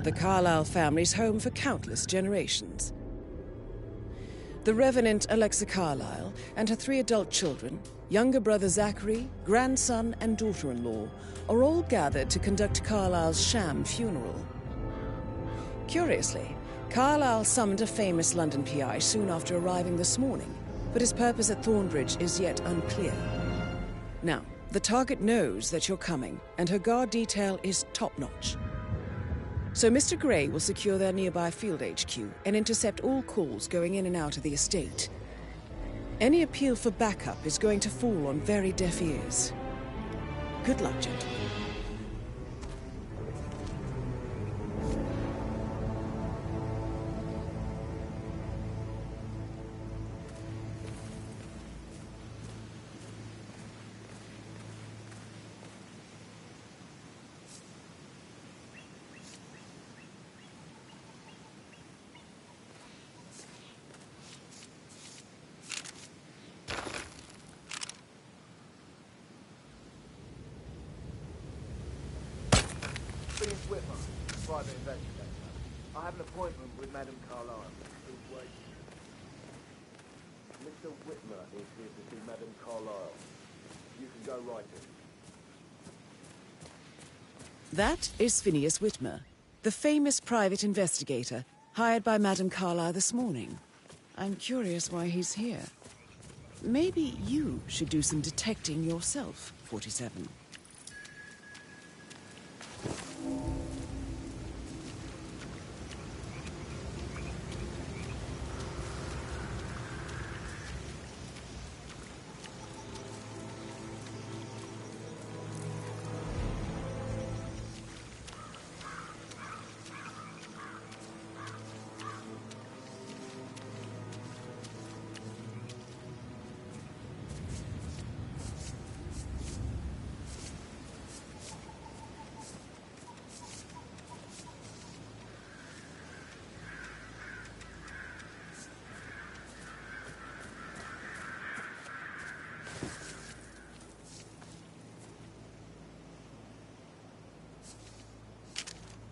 the Carlyle family's home for countless generations. The Revenant Alexa Carlyle and her 3 adult children, younger brother Zachary, grandson and daughter-in-law, are all gathered to conduct Carlyle's sham funeral. Curiously, Carlyle summoned a famous London PI soon after arriving this morning, but his purpose at Thornbridge is yet unclear. Now, the target knows that you're coming, and her guard detail is top-notch. So Mr. Gray will secure their nearby field HQ and intercept all calls going in and out of the estate. Any appeal for backup is going to fall on very deaf ears. Good luck, gentlemen. Private investigator. I have an appointment with Madame Carlyle. Wait. Mr. Whitmer is here to see Madame Carlyle. You can go right in. That is Phineas Whitmer, the famous private investigator hired by Madame Carlyle this morning. I'm curious why he's here. Maybe you should do some detecting yourself, 47.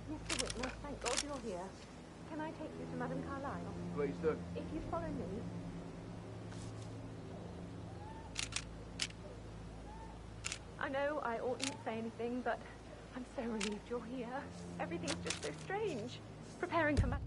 Mr. Whitmer, thank God you're here. Can I take you to Madame Carlyle? Please do. If you'd follow me. I know I oughtn't say anything, but I'm so relieved you're here. Everything's just so strange. Preparing for Madam's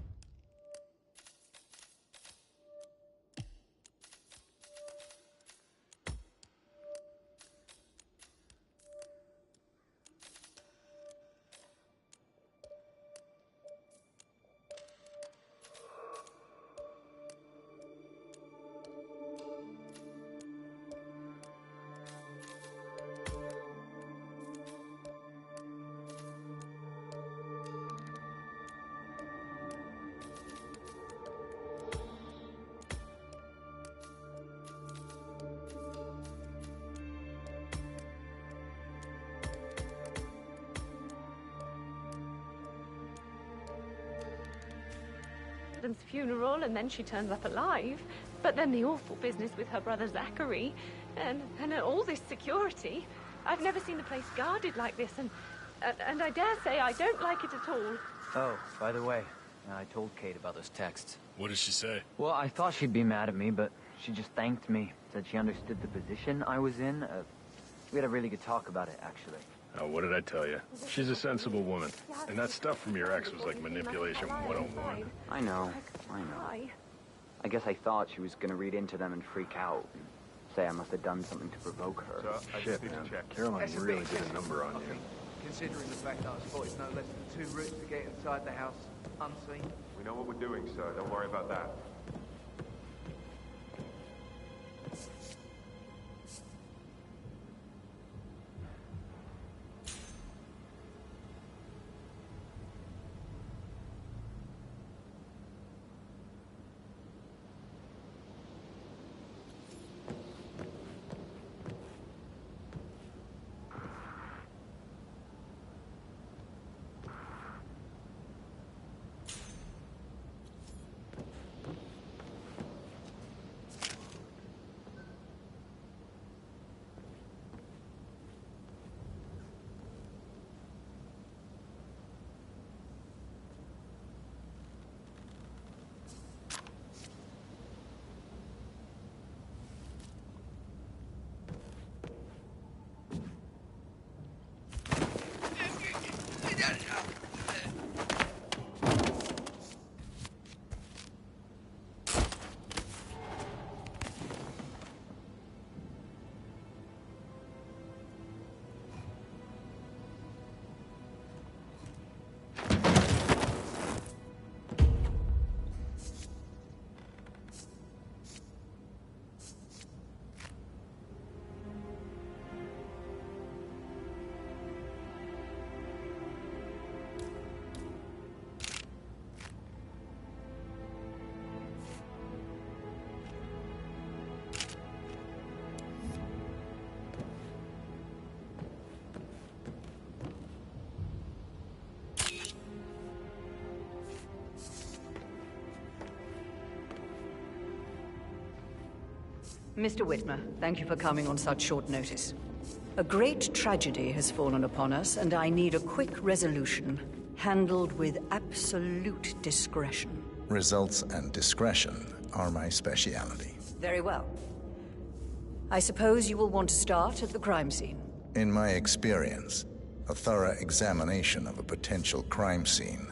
funeral, and then she turns up alive. But then the awful business with her brother Zachary, and all this security. I've never seen the place guarded like this, and I dare say I don't like it at all. Oh, by the way, I told Kate about those texts. What did she say? Well, I thought she'd be mad at me, but she just thanked me. Said she understood the position I was in. We had a really good talk about it, actually. Oh, what did I tell you? She's a sensible woman. And that stuff from your ex was like manipulation 101. I know. I guess I thought she was gonna read into them and freak out. And say I must have done something to provoke her. So, shit, man. Caroline really did a number on you. Considering the fact that I spotted no less than 2 routes to get inside the house unseen. We know what we're doing, sir. Don't worry about that. Mr. Whitmer, thank you for coming on such short notice. A great tragedy has fallen upon us, and I need a quick resolution, handled with absolute discretion. Results and discretion are my specialty. Very well. I suppose you will want to start at the crime scene. In my experience, a thorough examination of a potential crime scene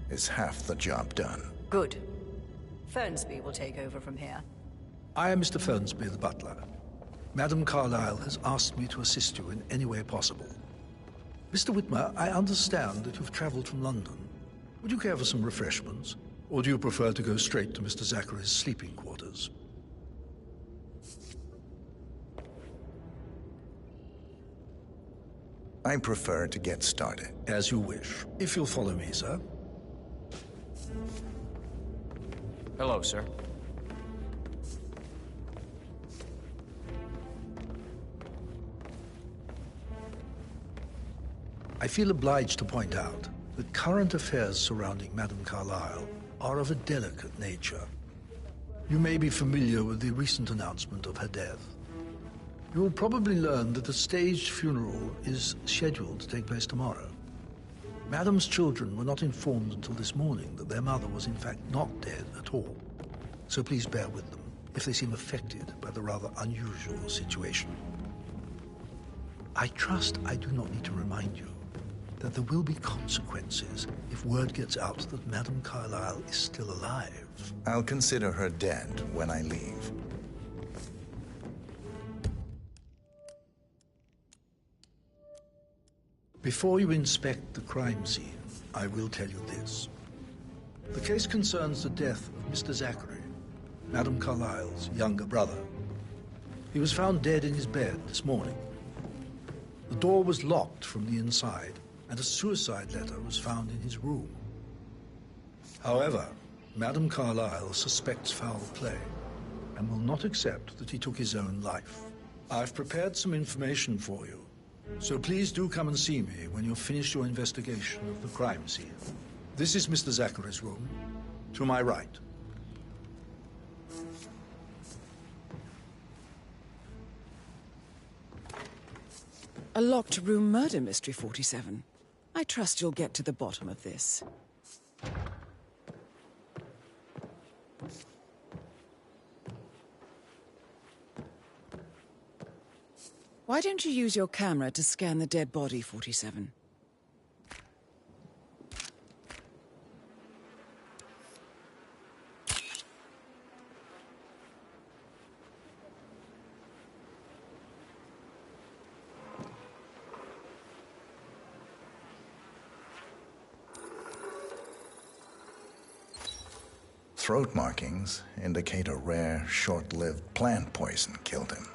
is half the job done. Good. Fernsby will take over from here. I am Mr. Fernsby, the butler. Madam Carlyle has asked me to assist you in any way possible. Mr. Whitmer, I understand that you've traveled from London. Would you care for some refreshments? Or do you prefer to go straight to Mr. Zachary's sleeping quarters? I prefer to get started. As you wish. If you'll follow me, sir. Hello, sir. I feel obliged to point out that current affairs surrounding Madame Carlyle are of a delicate nature. You may be familiar with the recent announcement of her death. You will probably learn that a staged funeral is scheduled to take place tomorrow. Madame's children were not informed until this morning that their mother was in fact not dead at all. So please bear with them if they seem affected by the rather unusual situation. I trust I do not need to remind you that there will be consequences if word gets out that Madame Carlyle is still alive. I'll consider her dead when I leave. Before you inspect the crime scene, I will tell you this. The case concerns the death of Mr. Zachary, Madame Carlyle's younger brother. He was found dead in his bed this morning. The door was locked from the inside, and a suicide letter was found in his room. However, Madame Carlyle suspects foul play and will not accept that he took his own life. I've prepared some information for you, so please do come and see me when you've finished your investigation of the crime scene. This is Mr. Zachary's room, to my right. A locked room murder mystery, 47. I trust you'll get to the bottom of this. Why don't you use your camera to scan the dead body, 47? Throat markings indicate a rare, short-lived plant poison killed him.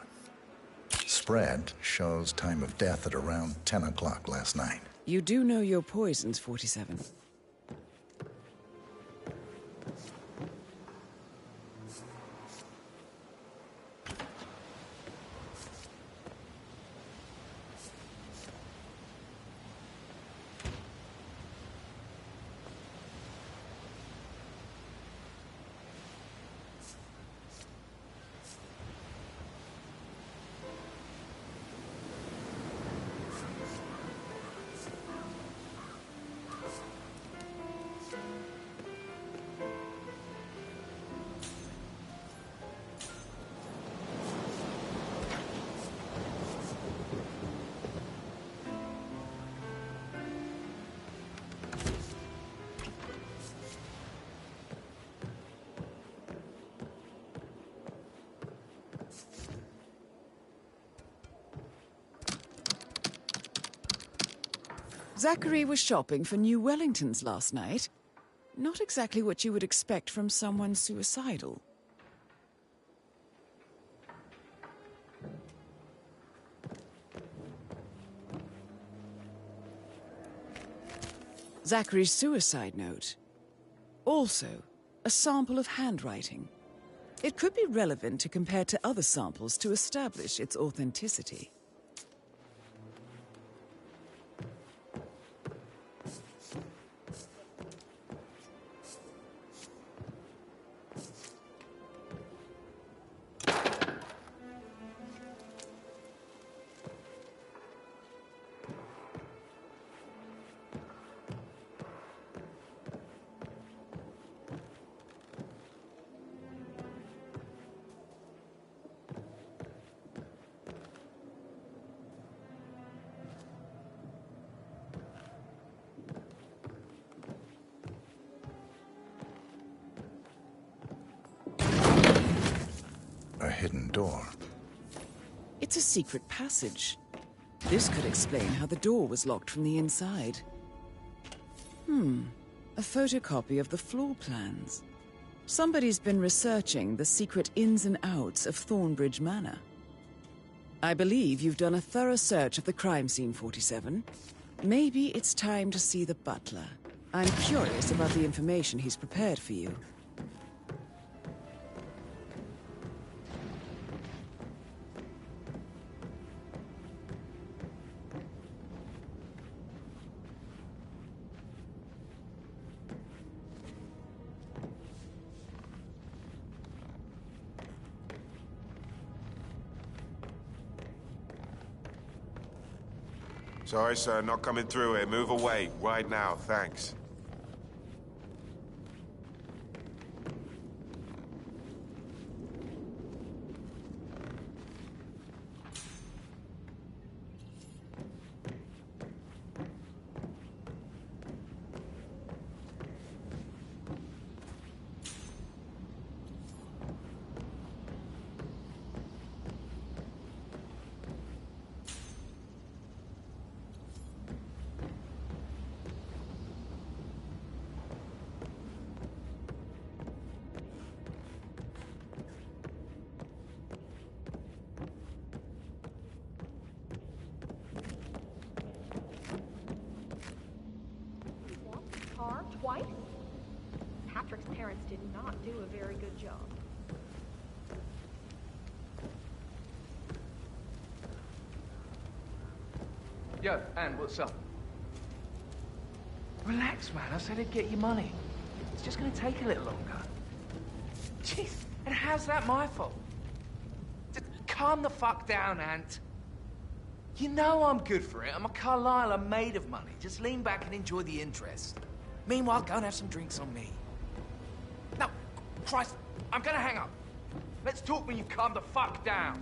Spread shows time of death at around 10 o'clock last night. You do know your poisons, 47. Zachary was shopping for new Wellingtons last night. Not exactly what you would expect from someone suicidal. Zachary's suicide note. Also, a sample of handwriting. It could be relevant to compare to other samples to establish its authenticity. open door. It's a secret passage. This could explain how the door was locked from the inside. A photocopy of the floor plans. Somebody's been researching the secret ins and outs of Thornbridge Manor. I believe you've done a thorough search of the crime scene, 47. Maybe it's time to see the butler. I'm curious about the information he's prepared for you. Sorry, sir, not coming through here. Move away, right now, thanks. Twice? Patrick's parents did not do a very good job. Yo, Anne, what's up? Relax, man. I said I'd get you money. It's just gonna take a little longer. Jeez, and how's that my fault? Just calm the fuck down, Ant. You know I'm good for it. I'm a Carlisle. I'm made of money. Just lean back and enjoy the interest. Meanwhile, go and have some drinks on me. No, Christ, I'm gonna hang up. Let's talk when you calm the fuck down.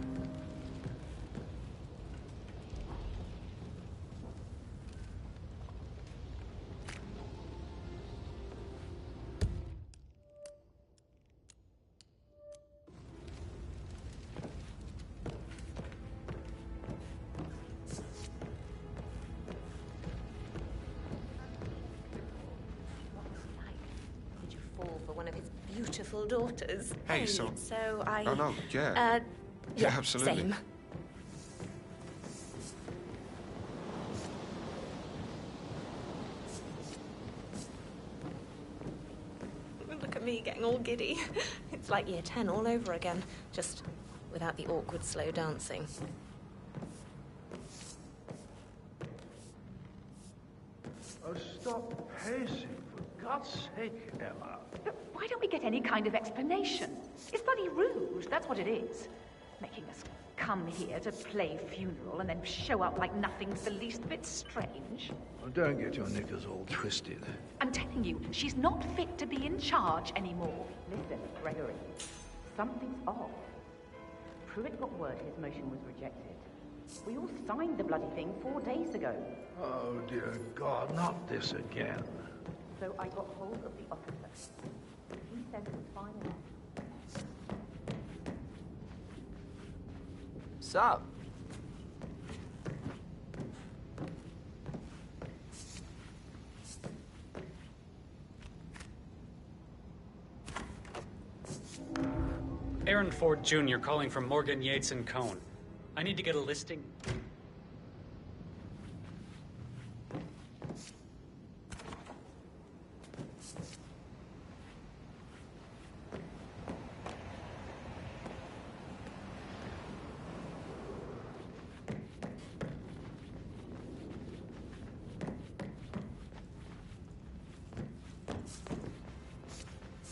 One of his beautiful daughters. Hey, so I... Oh, no, yeah. Yeah, absolutely. Same. Look at me getting all giddy. It's like year 10 all over again, just without the awkward slow dancing. Oh, stop pacing, for God's sake, Emma. Why don't we get any kind of explanation? It's bloody rude, that's what it is. Making us come here to play funeral and then show up like nothing's the least bit strange. Oh, don't get your knickers all twisted. I'm telling you, she's not fit to be in charge anymore. Listen, Gregory, something's off. Pruitt got word his motion was rejected. We all signed the bloody thing 4 days ago. Oh, dear God, not this again. So I got hold of the officer. He said it was fine. Sup? Aaron Ford Jr. calling from Morgan, Yates & Cohn. I need to get a listing.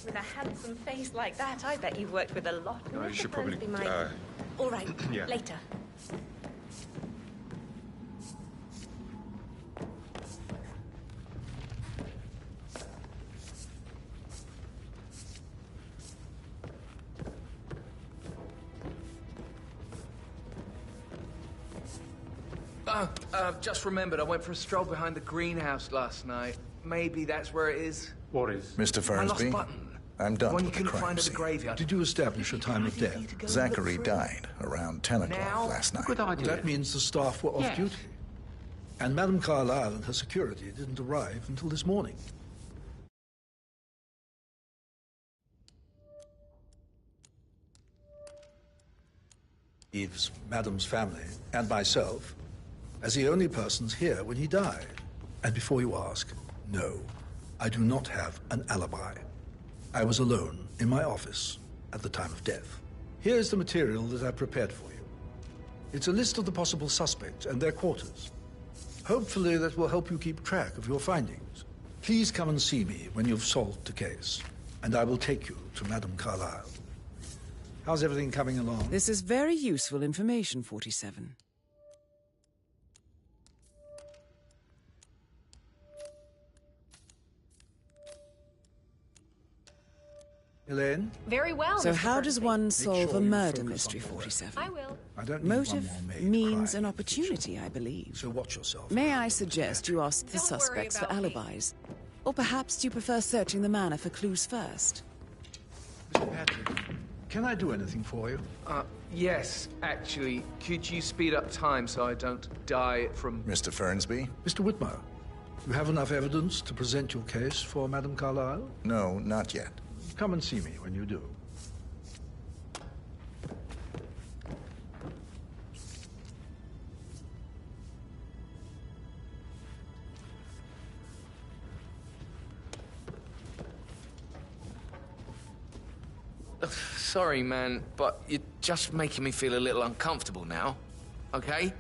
With a handsome face like that, I bet you've worked with a lot. No, you should probably... Be my... All right, yeah. Later. Just remembered I went for a stroll behind the greenhouse last night. Maybe that's where it is. What is? Mr. My lost Fernsby, button. I'm done One you with the couldn't crime find at the scene. graveyard. Did you establish a time of death? Zachary died around 10 o'clock Now? last night. Good idea. That means the staff were off Yes. duty. And Madame Carlyle and her security didn't arrive until this morning. Leaves Madame's family and myself as the only persons here when he died. And before you ask, no, I do not have an alibi. I was alone in my office at the time of death. Here is the material that I prepared for you. It's a list of the possible suspects and their quarters. Hopefully that will help you keep track of your findings. Please come and see me when you've solved the case, and I will take you to Madame Carlyle. How's everything coming along? This is very useful information, 47. Elaine? Very well, So Mr. how does Fernsby. one solve sure a you murder focus mystery, on the work. 47? I will. I don't need Motive one more maid means crying an in the kitchen. opportunity, I believe. So watch yourself. May I suggest you ask the Don't worry suspects for about me. alibis? Or perhaps you prefer searching the manor for clues first? Mr. Patrick, can I do anything for you? Yes, actually. Could you speed up time so I don't die from... Mr. Fernsby? Mr. Whitmer, you have enough evidence to present your case for Madame Carlyle? No, not yet. Come and see me when you do. Sorry, man, but you're just making me feel a little uncomfortable now. Okay?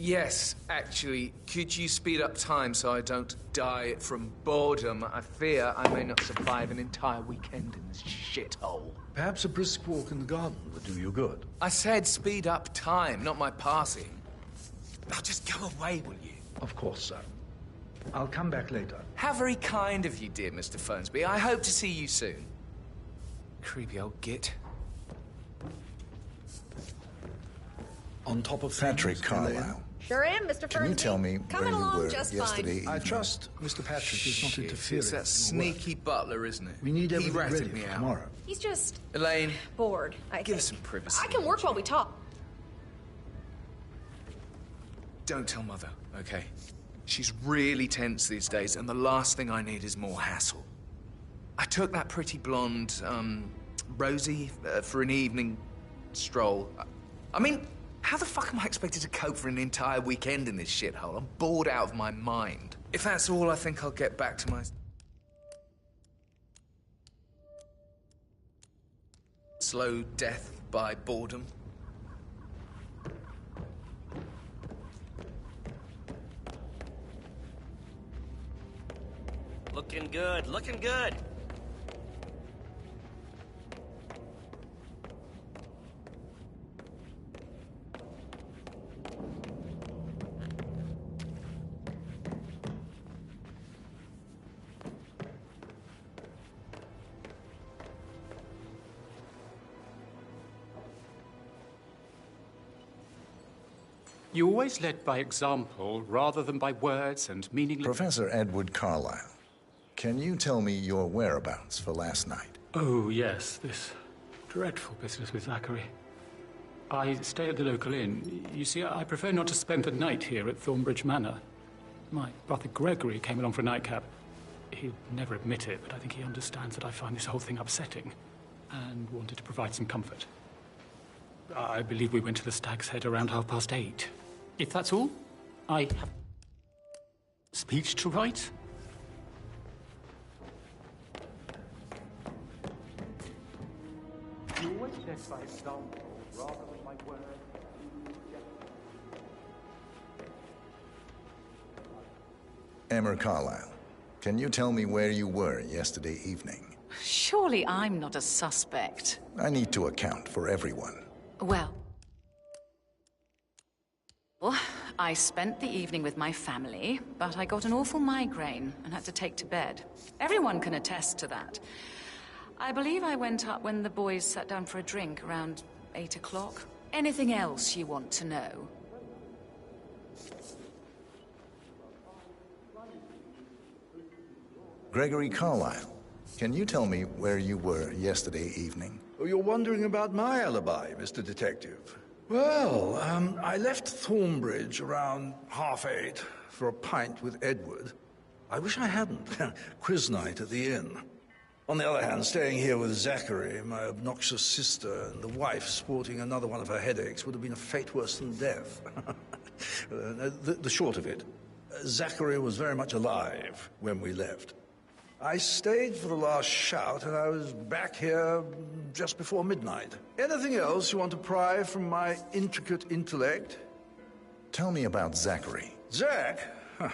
Yes, actually. Could you speed up time so I don't die from boredom? I fear I may not survive an entire weekend in this shithole. Perhaps a brisk walk in the garden would do you good. I said speed up time, not my passing. Now just go away, will you? Of course, sir. I'll come back later. How very kind of you, dear Mr. Fernsby. I hope to see you soon. Creepy old git. On top of Patrick things, Carlyle. Elaine, Sure am, Mr. Fernsby. Can you tell me Coming where you along were just yesterday evening? I trust Mr. Patrick is not interfering. It's that with your work. sneaky butler, isn't it? We need He everything ratted ready me for out. tomorrow. He's just Elaine, bored, I give think. us some privacy. I can work while we talk. Don't tell Mother, okay? She's really tense these days, and the last thing I need is more hassle. I took that pretty blonde, Rosie, for an evening stroll. I mean, how the fuck am I expected to cope for an entire weekend in this shithole? I'm bored out of my mind. If that's all, I think I'll get back to my... slow death by boredom. Looking good, looking good. You always led by example rather than by words and meaningless... Professor Edward Carlyle, can you tell me your whereabouts for last night? Oh, yes, this dreadful business with Zachary. I stay at the local inn. You see, I prefer not to spend the night here at Thornbridge Manor. My brother Gregory came along for a nightcap. He'd never admit it, but I think he understands that I find this whole thing upsetting and wanted to provide some comfort. I believe we went to the Stag's Head around 8:30. If that's all, I have a speech to write. You always led by example rather than by words. Emmer Carlyle, can you tell me where you were yesterday evening? Surely I'm not a suspect. I need to account for everyone. Well, I spent the evening with my family, but I got an awful migraine and had to take to bed. Everyone can attest to that. I believe I went up when the boys sat down for a drink around 8 o'clock. Anything else you want to know? Gregory Carlyle, can you tell me where you were yesterday evening? Oh, you're wondering about my alibi, Mr. Detective. Well, I left Thornbridge around 8:30 for a pint with Edward. I wish I hadn't. Quiz night at the inn. On the other hand, staying here with Zachary, my obnoxious sister, and the wife sporting another one of her headaches would have been a fate worse than death. The short of it, Zachary was very much alive when we left. I stayed for the last shout, and I was back here just before midnight. Anything else you want to pry from my intricate intellect? Tell me about Zachary. Zach? Huh.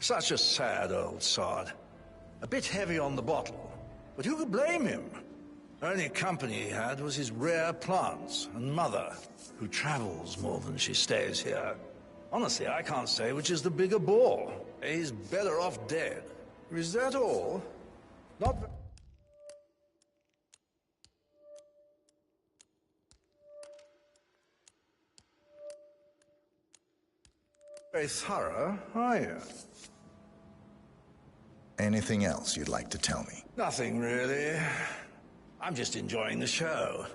Such a sad old sod. A bit heavy on the bottle, but who could blame him? Only company he had was his rare plants and mother, who travels more than she stays here. Honestly, I can't say which is the bigger bore. He's better off dead. Is that all? Not... very thorough, are you? Anything else you'd like to tell me? Nothing, really. I'm just enjoying the show.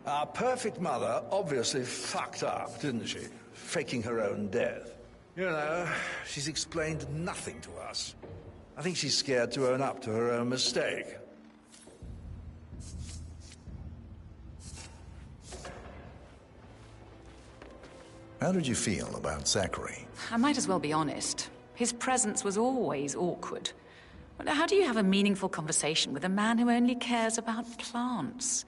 Our perfect mother obviously fucked up, didn't she? Faking her own death. You know, she's explained nothing to us. I think she's scared to own up to her own mistake. How did you feel about Zachary? I might as well be honest. His presence was always awkward. Well, how do you have a meaningful conversation with a man who only cares about plants?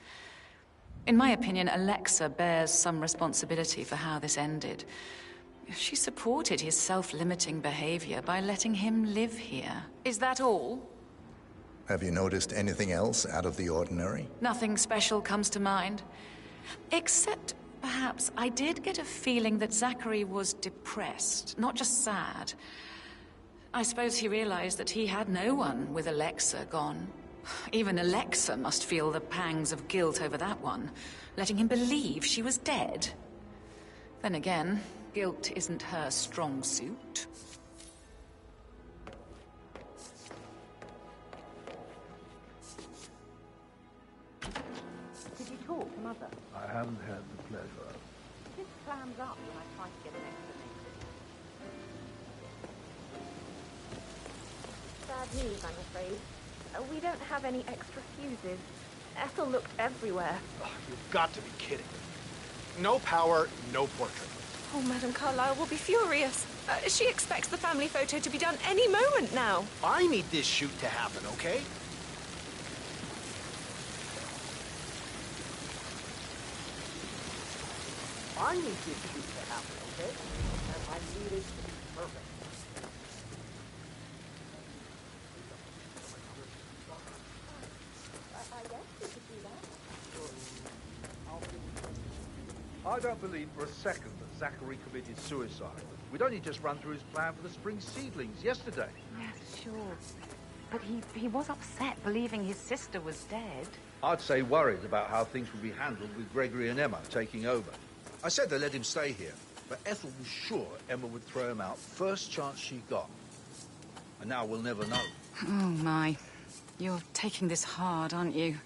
In my opinion, Alexa bears some responsibility for how this ended. She supported his self-limiting behavior by letting him live here. Is that all? Have you noticed anything else out of the ordinary? Nothing special comes to mind. Except, perhaps, I did get a feeling that Zachary was depressed, not just sad. I suppose he realized that he had no one with Alexa gone. Even Alexa must feel the pangs of guilt over that one, letting him believe she was dead. Then again, guilt isn't her strong suit. Did you talk to Mother? I haven't had the pleasure. This clams up when I try to get an explanation. Bad news, I'm afraid. We don't have any extra fuses. Ethel looked everywhere. Oh, you've got to be kidding. No power, no portrait. Oh, Madame Carlyle will be furious. She expects the family photo to be done any moment now. I need this shoot to happen, okay? I need this shoot to happen, okay? And I need it to be perfect. I don't believe for a second that Zachary committed suicide. We'd only just run through his plan for the spring seedlings yesterday. Yes, sure. But he was upset believing his sister was dead. I'd say worried about how things would be handled with Gregory and Emma taking over. I said they let him stay here, but Ethel was sure Emma would throw him out first chance she got. And now we'll never know. Oh, my. You're taking this hard, aren't you?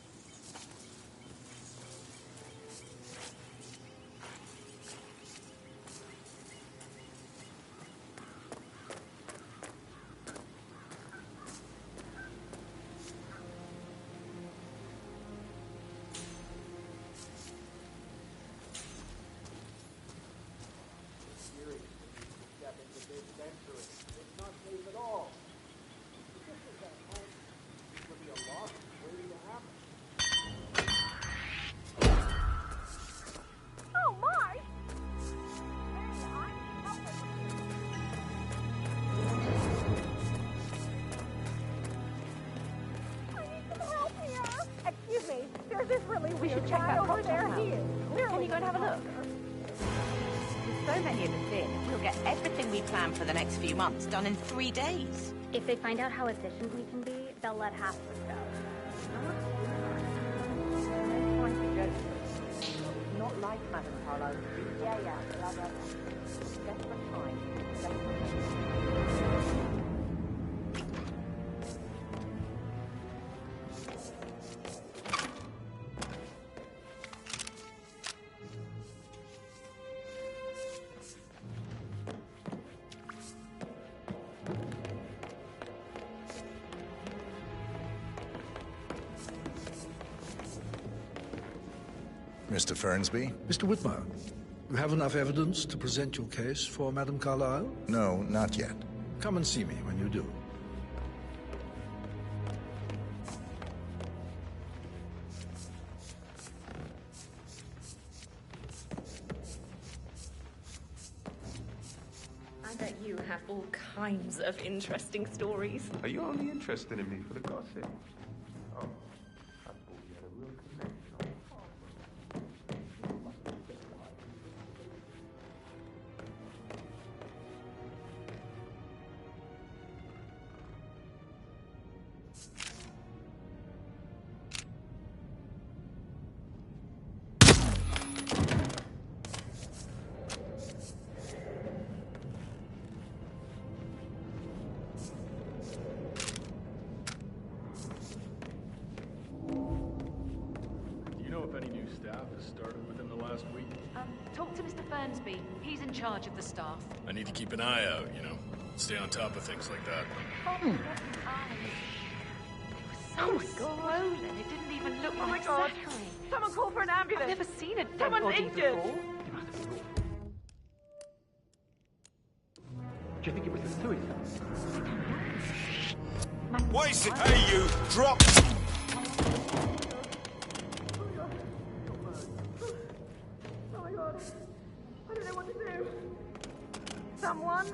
We should check that over there. Can you go and have a look? With so many of us in, we'll get everything we plan for the next few months done in 3 days. If they find out how efficient we can be, they'll let half of us go. Not like Madame Carlo. Yeah, blah, blah, blah. Desperate time. Mr. Fernsby? Mr. Whitmer, you have enough evidence to present your case for Madame Carlyle? No, not yet. Come and see me when you do. I bet you have all kinds of interesting stories. Are you only interested in me for the gossip? Oh, I thought you had a real connection. Started within the last week. Talk to Mr. Fernsby. He's in charge of the staff. I need to keep an eye out, you know. Stay on top of things like that. So swollen, it didn't even look like God. Zachary. Someone call for an ambulance. I've never seen a dead Someone's body injured. before. Do you think it was a suicide? What is it? Hey, you! Drop! Oh my God. I don't know what to do. Someone,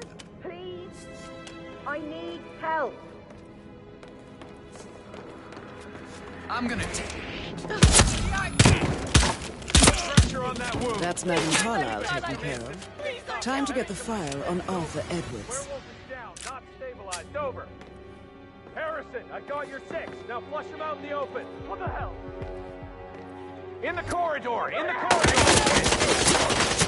please. I need help. I'm gonna take Pressure on that wound. That's Madame Carlyle taken care of. Time to get the file on Arthur Edwards. Werewolf is down, not stabilized. Over. Harrison, I got your 6. Now flush him out in the open. What the hell? In the corridor! In the corridor!